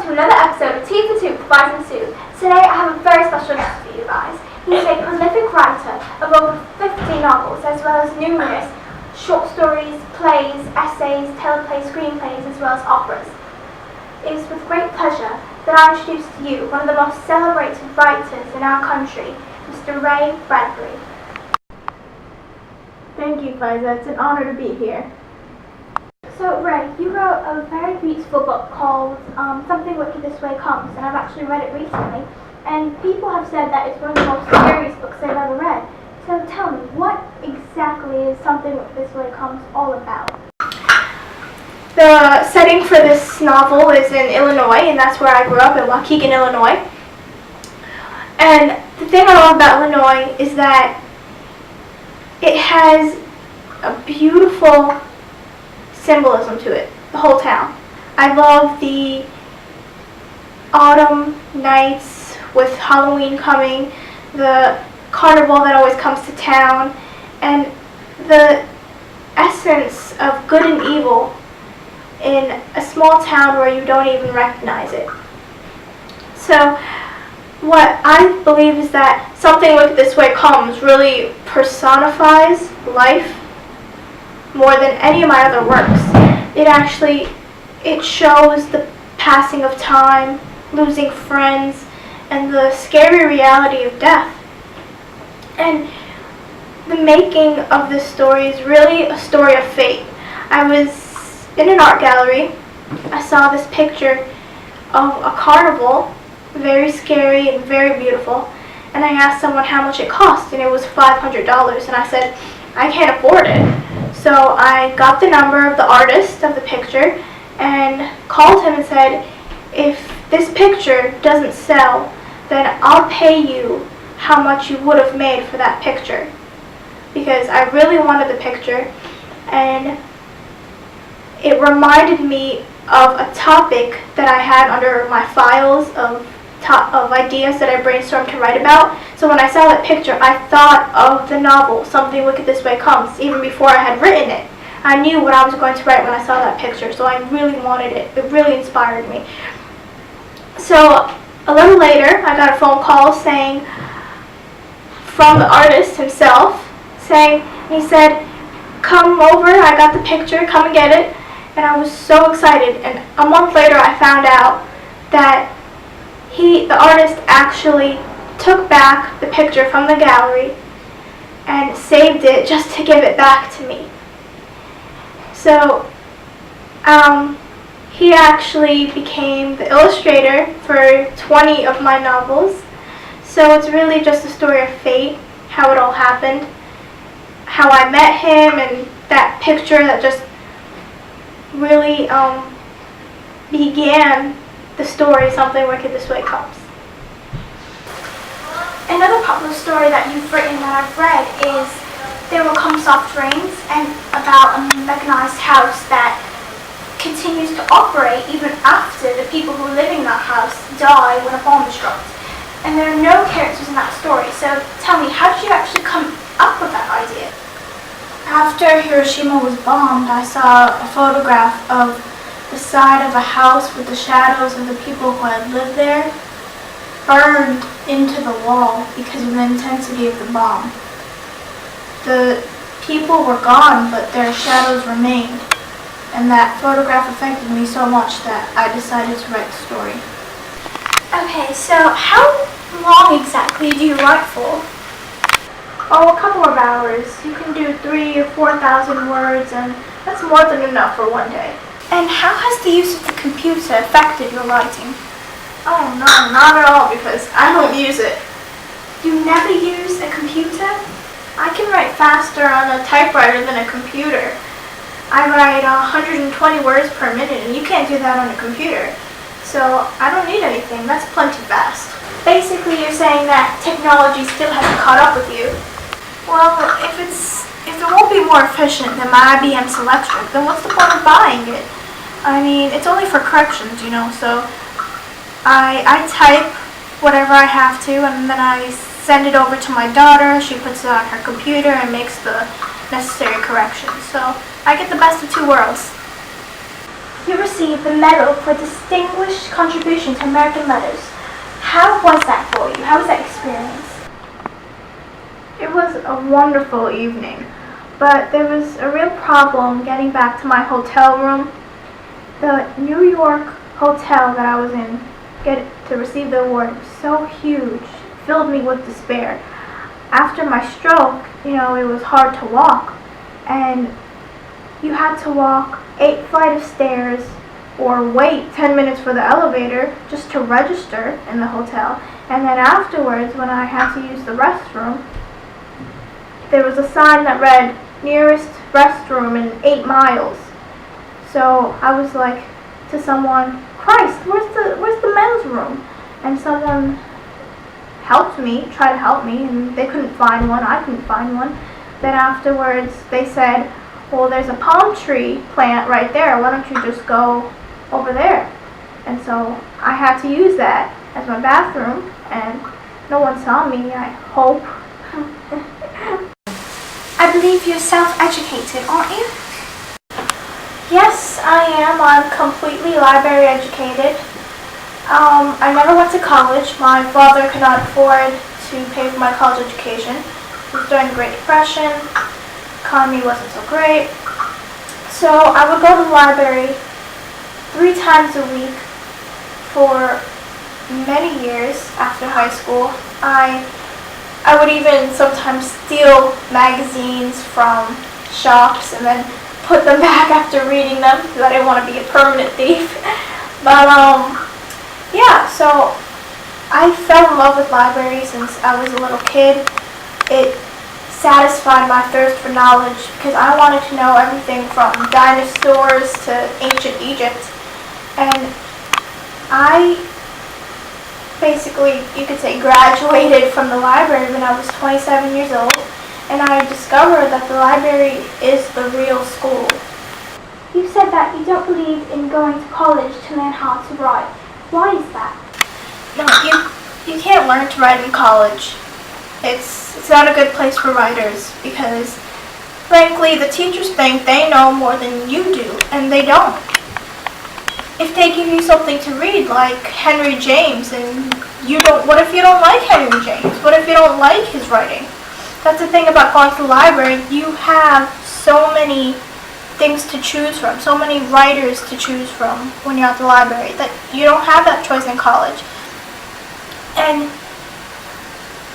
to another episode of Tea for Two with Faiza and Sue. Today I have a very special guest for you guys. He's a prolific writer of over 50 novels, as well as numerous short stories, plays, essays, teleplays, screenplays, as well as operas. It is with great pleasure that I introduce to you one of the most celebrated writers in our country, Mr. Bradbury. Thank you, Faiza. It's an honor to be here. So, Ray, you wrote a very beautiful book called Something Wicked This Way Comes, and I've actually read it recently, and people have said that it's one of the most serious books they've ever read. So tell me, what exactly is Something Wicked This Way Comes all about? The setting for this novel is in Illinois, and that's where I grew up, in Waukegan, Illinois. And the thing I love about Illinois is that it has a beautiful symbolism to it, the whole town. I love the autumn nights with Halloween coming, the carnival that always comes to town, and the essence of good and evil in a small town where you don't even recognize it. So what I believe is that Something Wicked This Way Comes really personifies life more than any of my other works. It shows the passing of time, losing friends, and the scary reality of death. And the making of this story is really a story of fate. I was in an art gallery. I saw this picture of a carnival, very scary and very beautiful, and I asked someone how much it cost, and it was $500, and I said, I can't afford it. So I got the number of the artist of the picture and called him and said, if this picture doesn't sell, then I'll pay you how much you would have made for that picture. Because I really wanted the picture, and it reminded me of a topic that I had under my files of ideas that I brainstormed to write about. So when I saw that picture, I thought of the novel, Something Wicked This Way Comes, even before I had written it. I knew what I was going to write when I saw that picture, so I really wanted it. It really inspired me. So a little later, I got a phone call saying, from the artist himself, he said, come over, I got the picture, come and get it. And I was so excited, and a month later I found out that the artist actually took back the picture from the gallery and saved it just to give it back to me. So he actually became the illustrator for 20 of my novels. So it's really just a story of fate, how it all happened, how I met him, and that picture that just really began the story, Something Wicked This Way Comes. Another popular story that you've written that I've read is There Will Come Soft Rains, and about a mechanized house that continues to operate even after the people who live in that house die when a bomb is dropped. And there are no characters in that story, so tell me, how did you actually come up with that idea? After Hiroshima was bombed, I saw a photograph of the side of a house with the shadows of the people who had lived there burned into the wall because of the intensity of the bomb. The people were gone, but their shadows remained, and that photograph affected me so much that I decided to write the story. Okay, so how long exactly do you write for? Oh, a couple of hours. You can do 3,000 or 4,000 words, and that's more than enough for one day. And how has the use of the computer affected your writing? Oh no, not at all, because I don't use it. You never use a computer? I can write faster on a typewriter than a computer. I write 120 words per minute, and you can't do that on a computer. So I don't need anything. That's plenty fast. Basically, you're saying that technology still hasn't caught up with you. Well, if it won't be more efficient than my IBM's electric, then what's the point of buying it? I mean, it's only for corrections, so I type whatever I have to, and then I send it over to my daughter. She puts it on her computer and makes the necessary corrections. So I get the best of two worlds. you received the Medal for Distinguished Contribution to American Letters. How was that for you? How was that experience? It was a wonderful evening, but there was a real problem getting back to my hotel room. The New York hotel that I was in to receive the award was so huge, it filled me with despair. After my stroke, it was hard to walk, and you had to walk 8 flights of stairs or wait 10 minutes for the elevator just to register in the hotel. And then afterwards, when I had to use the restroom, there was a sign that read, nearest restroom in 8 miles. So I was like to someone, Christ, where's the men's room? And someone tried to help me, and they couldn't find one, I couldn't find one. Then afterwards they said, well, there's a palm tree plant right there, why don't you just go over there? And so I had to use that as my bathroom, and no one saw me, I hope. I believe you're self-educated, aren't you? Yes, I am. I'm completely library educated. I never went to college. My father could not afford to pay for my college education. It was during the Great Depression. Economy wasn't so great. So I would go to the library 3 times a week for many years after high school. I would even sometimes steal magazines from shops and then put them back after reading them because I didn't want to be a permanent thief. But yeah, so I fell in love with libraries since I was a little kid. It satisfied my thirst for knowledge because I wanted to know everything from dinosaurs to ancient Egypt. And I basically, you could say, graduated from the library when I was 27 years old, and I discovered that the library is the real school. You said that you don't believe in going to college to learn how to write. Why is that? No, you can't learn to write in college. It's not a good place for writers because, frankly, the teachers think they know more than you do, and they don't. If they give you something to read, like Henry James, and what if you don't like Henry James? What if you don't like his writing? That's the thing about going to the library. You have so many things to choose from, so many writers to choose from when you're at the library, that you don't have that choice in college. And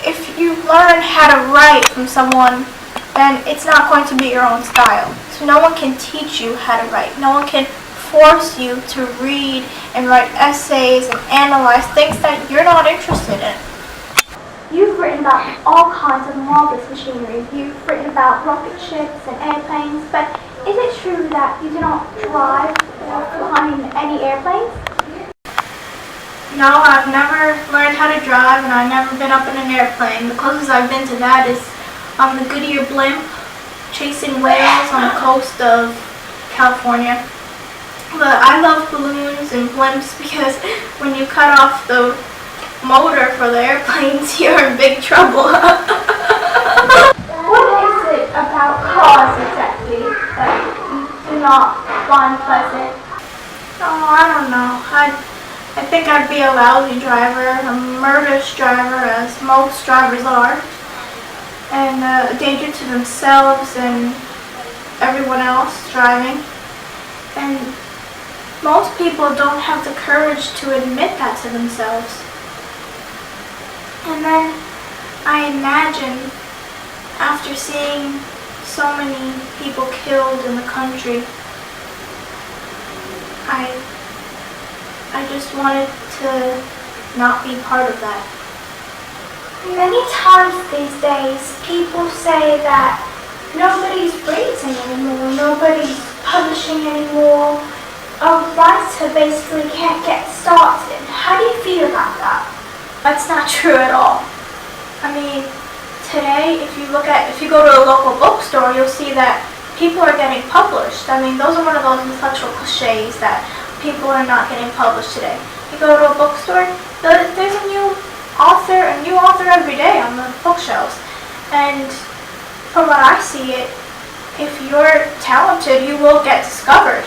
if you learn how to write from someone, then it's not going to be your own style. So no one can teach you how to write. No one can force you to read and write essays and analyze things that you're not interested in. You've written about all kinds of marvelous machinery. You've written about rocket ships and airplanes, but is it true that you do not drive or fly in any airplanes? No, I've never learned how to drive, and I've never been up in an airplane. The closest I've been to that is on the Goodyear blimp, chasing whales on the coast of California. But I love balloons and blimps because when you cut off the motor for the airplanes, you're in big trouble. What is it about cars exactly that you do not find pleasant? Oh, I don't know. I think I'd be a lousy driver, a murderous driver, as most drivers are, and a danger to themselves and everyone else driving. And most people don't have the courage to admit that to themselves. And then I imagine, after seeing so many people killed in the country, I just wanted to not be part of that. Many times these days, people say that nobody's writing anymore, nobody's publishing anymore. A writer basically can't get started. How do you feel about that? That's not true at all. I mean, today, if you go to a local bookstore, you'll see that people are getting published. I mean, those are one of those intellectual cliches that people are not getting published today. You go to a bookstore, there's a new author every day on the bookshelves. And from what I see it, if you're talented, you will get discovered.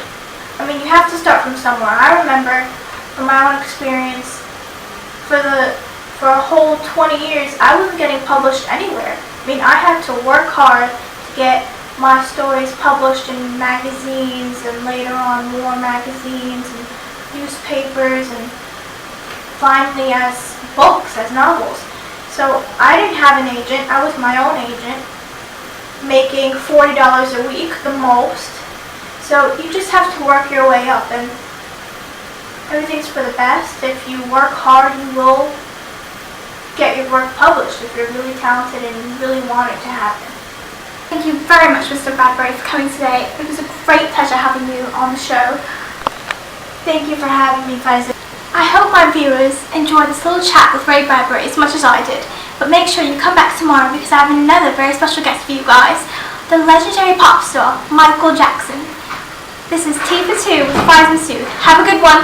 I mean, you have to start from somewhere. I remember from my own experience, for a whole 20 years, I wasn't getting published anywhere. I mean, I had to work hard to get my stories published in magazines and later on more magazines and newspapers and finally as books, as novels. So I didn't have an agent. I was my own agent, making $40 a week, the most. So you just have to work your way up, and everything's for the best. If you work hard, you will get your work published if you're really talented and you really want it to happen. Thank you very much, Mr. Bradbury, for coming today. It was a great pleasure having you on the show. Thank you for having me, Faiza. I hope my viewers enjoyed this little chat with Ray Bradbury as much as I did. But make sure you come back tomorrow because I have another very special guest for you guys, the legendary pop star, Michael Jackson. This is Tea for Two with Faiza and Sue. Have a good one.